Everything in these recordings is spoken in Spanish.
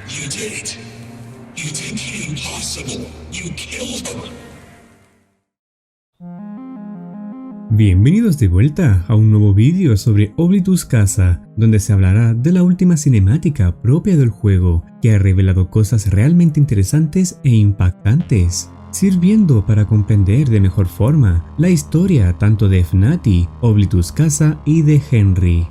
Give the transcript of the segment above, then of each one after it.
You did it. You did the impossible. You killed her. Bienvenidos de vuelta a un nuevo vídeo sobre Oblitus Casa, donde se hablará de la última cinemática propia del juego, que ha revelado cosas realmente interesantes e impactantes, sirviendo para comprender de mejor forma la historia tanto de Fnati, Oblitus Casa y de Henry.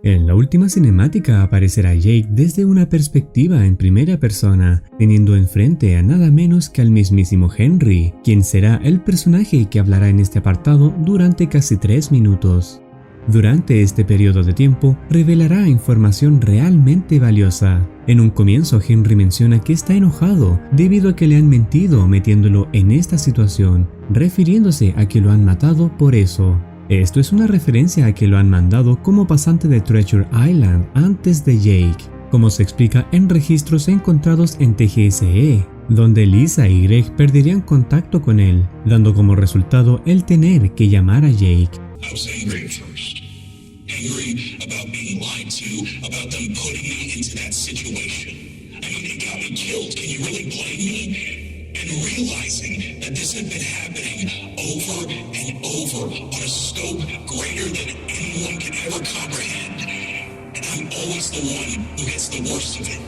En la última cinemática aparecerá Jake desde una perspectiva en primera persona, teniendo enfrente a nada menos que al mismísimo Henry, quien será el personaje que hablará en este apartado durante casi 3 minutos. Durante este periodo de tiempo, revelará información realmente valiosa. En un comienzo, Henry menciona que está enojado debido a que le han mentido metiéndolo en esta situación, refiriéndose a que lo han matado por eso. Esto es una referencia a que lo han mandado como pasante de Treasure Island antes de Jake, como se explica en registros encontrados en TGSE, donde Lisa y Greg perderían contacto con él, dando como resultado el tener que llamar a Jake. I was angry at first. Angry about being lied to, about them putting me into that situation. I mean, they got me killed. Can you really blame me? And realizing that this had been happening over and over on a scope greater than anyone can ever comprehend. And I'm always the one who gets the worst of it.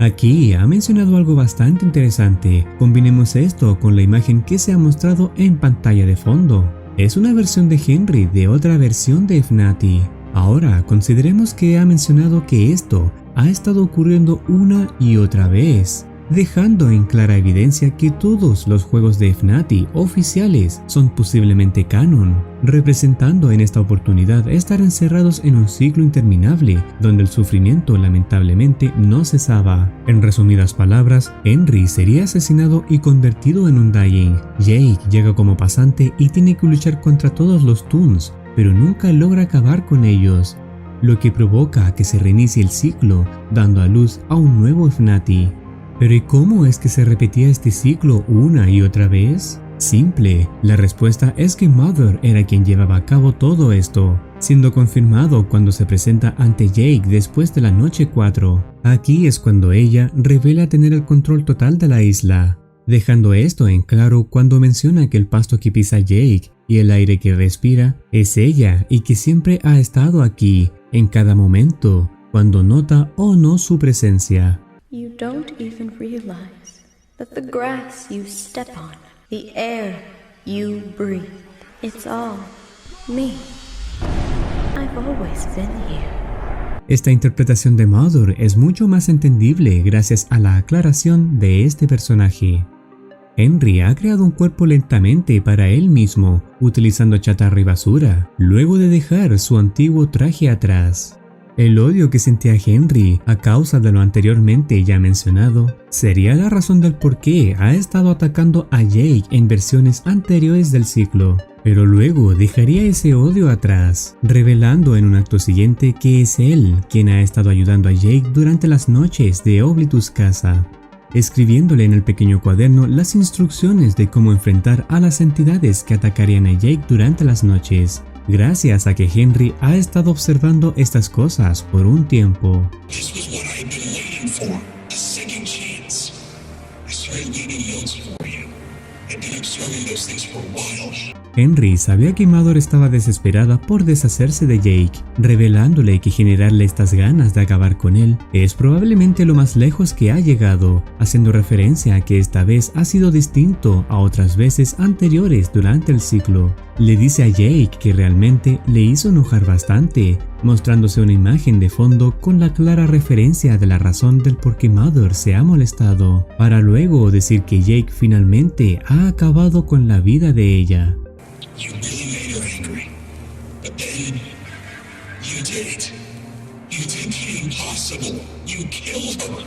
Aquí ha mencionado algo bastante interesante. Combinemos esto con la imagen que se ha mostrado en pantalla de fondo. Es una versión de Henry de otra versión de Fnati. Ahora consideremos que ha mencionado que esto ha estado ocurriendo una y otra vez, dejando en clara evidencia que todos los juegos de Fnati oficiales son posiblemente canon, representando en esta oportunidad estar encerrados en un ciclo interminable donde el sufrimiento lamentablemente no cesaba. En resumidas palabras, Henry sería asesinado y convertido en un Dying. Jake llega como pasante y tiene que luchar contra todos los Toons, pero nunca logra acabar con ellos, lo que provoca que se reinicie el ciclo, dando a luz a un nuevo Fnati. ¿Pero y cómo es que se repetía este ciclo una y otra vez? Simple, la respuesta es que Mother era quien llevaba a cabo todo esto, siendo confirmado cuando se presenta ante Jake después de la noche 4. Aquí es cuando ella revela tener el control total de la isla, dejando esto en claro cuando menciona que el pasto que pisa Jake y el aire que respira es ella y que siempre ha estado aquí, en cada momento, cuando nota o no su presencia. You don't even realize that the grass you step on, the air you breathe, it's all me. I've always been here. Esta interpretación de Mother es mucho más entendible gracias a la aclaración de este personaje. Henry ha creado un cuerpo lentamente para él mismo, utilizando chatarra y basura, luego de dejar su antiguo traje atrás. El odio que sentía Henry a causa de lo anteriormente ya mencionado sería la razón del por qué ha estado atacando a Jake en versiones anteriores del ciclo, pero luego dejaría ese odio atrás, revelando en un acto siguiente que es él quien ha estado ayudando a Jake durante las noches de Oblitus Casa, escribiéndole en el pequeño cuaderno las instrucciones de cómo enfrentar a las entidades que atacarían a Jake durante las noches, gracias a que Henry ha estado observando estas cosas por un tiempo. This was what I'd been waiting for, a second chance. I started leaving notes for you. I'd been observing those things for a while. Henry sabía que Mother estaba desesperada por deshacerse de Jake, revelándole que generarle estas ganas de acabar con él es probablemente lo más lejos que ha llegado, haciendo referencia a que esta vez ha sido distinto a otras veces anteriores durante el ciclo. Le dice a Jake que realmente le hizo enojar bastante, mostrándose una imagen de fondo con la clara referencia de la razón del por qué Mother se ha molestado, para luego decir que Jake finalmente ha acabado con la vida de ella. You really made her angry. But then, you did it. You did the impossible. You killed her.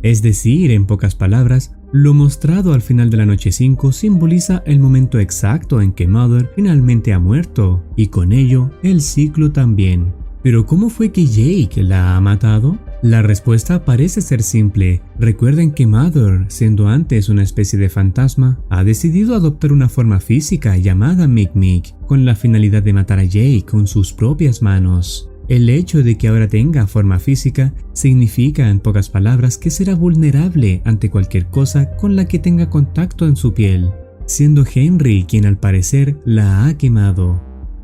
Es decir, en pocas palabras, lo mostrado al final de la noche 5 simboliza el momento exacto en que Mother finalmente ha muerto, y con ello, el ciclo también. ¿Pero cómo fue que Jake la ha matado? La respuesta parece ser simple. Recuerden que Mother, siendo antes una especie de fantasma, ha decidido adoptar una forma física llamada Mick, con la finalidad de matar a Jake con sus propias manos. El hecho de que ahora tenga forma física significa, en pocas palabras, que será vulnerable ante cualquier cosa con la que tenga contacto en su piel, siendo Henry quien al parecer la ha quemado.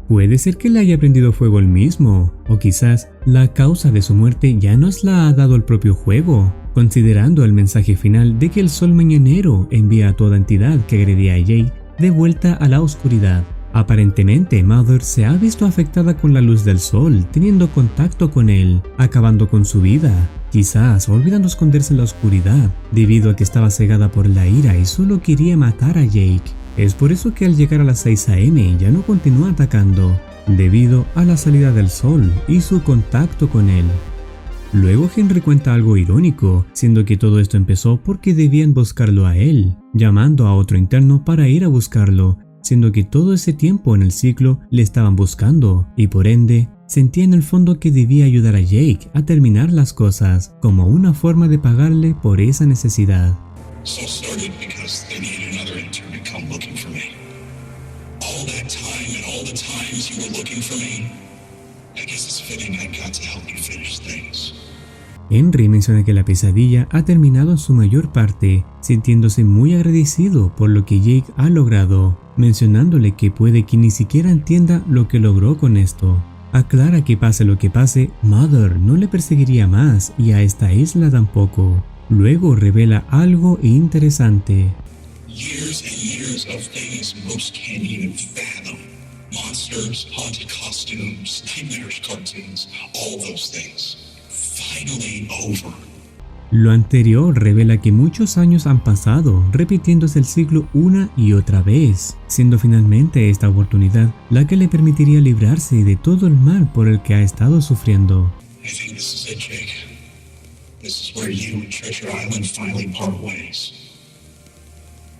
Puede ser que le haya prendido fuego él mismo, o quizás la causa de su muerte ya nos la ha dado el propio juego, considerando el mensaje final de que el sol mañanero envía a toda entidad que agredía a Jake de vuelta a la oscuridad. Aparentemente, Mother se ha visto afectada con la luz del sol, teniendo contacto con él, acabando con su vida, quizás olvidando esconderse en la oscuridad, debido a que estaba cegada por la ira y solo quería matar a Jake. Es por eso que al llegar a las 6 AM ya no continúa atacando, debido a la salida del sol y su contacto con él. Luego Henry cuenta algo irónico, siendo que todo esto empezó porque debían buscarlo a él, llamando a otro interno para ir a buscarlo, siendo que todo ese tiempo en el ciclo le estaban buscando y por ende sentía en el fondo que debía ayudar a Jake a terminar las cosas como una forma de pagarle por esa necesidad. So started because they needed another intern to come looking for me. All that time and all the times you were looking for me, I guess it's fitting I got to help you finish things. Henry menciona que la pesadilla ha terminado en su mayor parte, sintiéndose muy agradecido por lo que Jake ha logrado, mencionándole que puede que ni siquiera entienda lo que logró con esto. Aclara que pase lo que pase, Mother no le perseguiría más y a esta isla tampoco. Luego revela algo interesante. Years and years of things most can't even fathom. Monsters, haunted costumes, nightmarish cartoons, all those things. Finally over. Lo anterior revela que muchos años han pasado, repitiéndose el ciclo una y otra vez, siendo finalmente esta oportunidad la que le permitiría librarse de todo el mal por el que ha estado sufriendo. I think this is it, Jake. This is where you and Treasure Island finally part ways.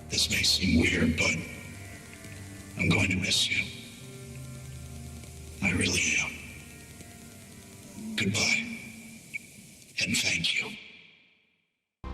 This may seem weird, but I'm going to miss you. I really am. Goodbye. And thank you.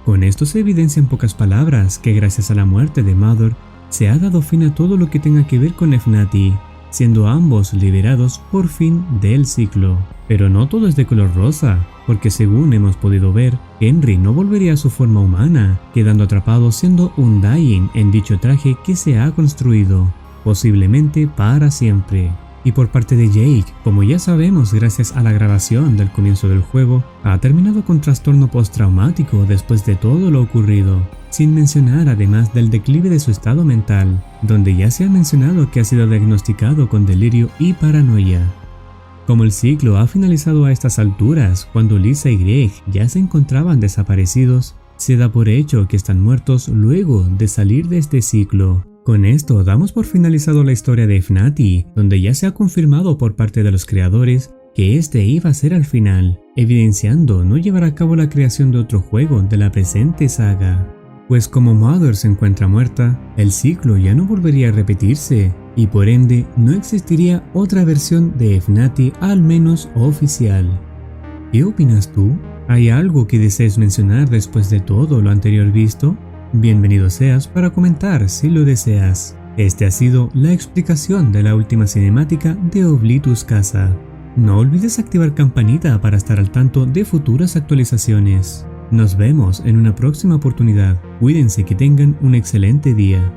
Con esto se evidencia en pocas palabras que gracias a la muerte de Mother se ha dado fin a todo lo que tenga que ver con Fnati, siendo ambos liberados por fin del ciclo. Pero no todo es de color rosa, porque según hemos podido ver, Henry no volvería a su forma humana, quedando atrapado siendo un Dying en dicho traje que se ha construido, posiblemente para siempre. Y por parte de Jake, como ya sabemos gracias a la grabación del comienzo del juego, ha terminado con trastorno postraumático después de todo lo ocurrido, sin mencionar además del declive de su estado mental, donde ya se ha mencionado que ha sido diagnosticado con delirio y paranoia. Como el ciclo ha finalizado a estas alturas, cuando Lisa y Greg ya se encontraban desaparecidos, se da por hecho que están muertos luego de salir de este ciclo. Con esto damos por finalizado la historia de Fnati, donde ya se ha confirmado por parte de los creadores que este iba a ser el final, evidenciando no llevar a cabo la creación de otro juego de la presente saga. Pues como Mother se encuentra muerta, el ciclo ya no volvería a repetirse, y por ende no existiría otra versión de Fnati al menos oficial. ¿Qué opinas tú? ¿Hay algo que desees mencionar después de todo lo anterior visto? Bienvenido seas para comentar si lo deseas. Este ha sido la explicación de la última cinemática de Oblitus Casa. No olvides activar campanita para estar al tanto de futuras actualizaciones. Nos vemos en una próxima oportunidad. Cuídense, que tengan un excelente día.